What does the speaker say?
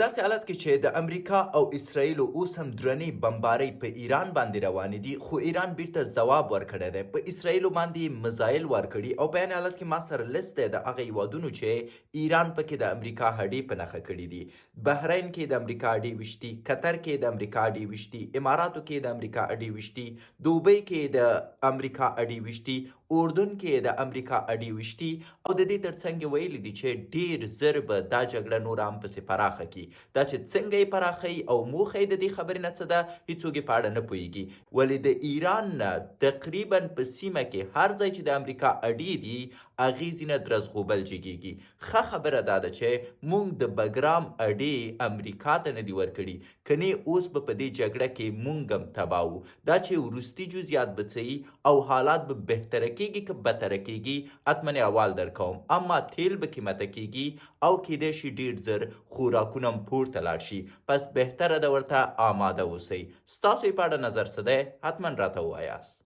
داسې حالت کې چې د امریکا او اسرائیلو اوس هم درنې بمبارۍ په ایران باندې روانې دي، خو ایران بیرته ځواب ورکړی دی. په اسرائیلو باندې میزایل ورکړي او په عین حالت کې ما سره لیست دی د هغه هیوادونو چې ایران پکې د امریکا هډې په نښه کړي دي. بحرین کې د امریکا هډې وشتي، قطر کې د امریکا هډې وشتي، اماراتو کې د امریکا هډې وشتي، دوبۍ کې د امریکا هډې وشتي، اردن کې د امریکا هډې وشتي او د دې ترڅنګ ویلي دي چې ډیر زر به دا جګړه نور هم پسې پراخه کړي. دا چې څنګه یې پراخوي او موخه یې د دې خبرې نه څه ده، هیڅوک یې په اړه نه پوهیږي. ولې د ایران نه تقریبا په سیمه کې هر ځای چې د امریکا هډې دي هغې ځینه درزغوبل جګیږي. ښه خبره دا ده چې موږ د بګرام هډې امریکا ته نه دي ورکړي، کنې اوس به په دې جګړه کې موږ هم تباه وو. دا چې وروستي جزیات به څه او حالات به بهتره کیږي که بدتره کیږي، حتما احوال درکوم. اما تیل به قیمته کیږي او کیدای شي ډیر زر خوراکونه هم پورته لاړ شي. پس بهتره ده ورته آماده اوسئ. ستاسو یې په اړه نظر څه دی؟ حتما راته ووایاست.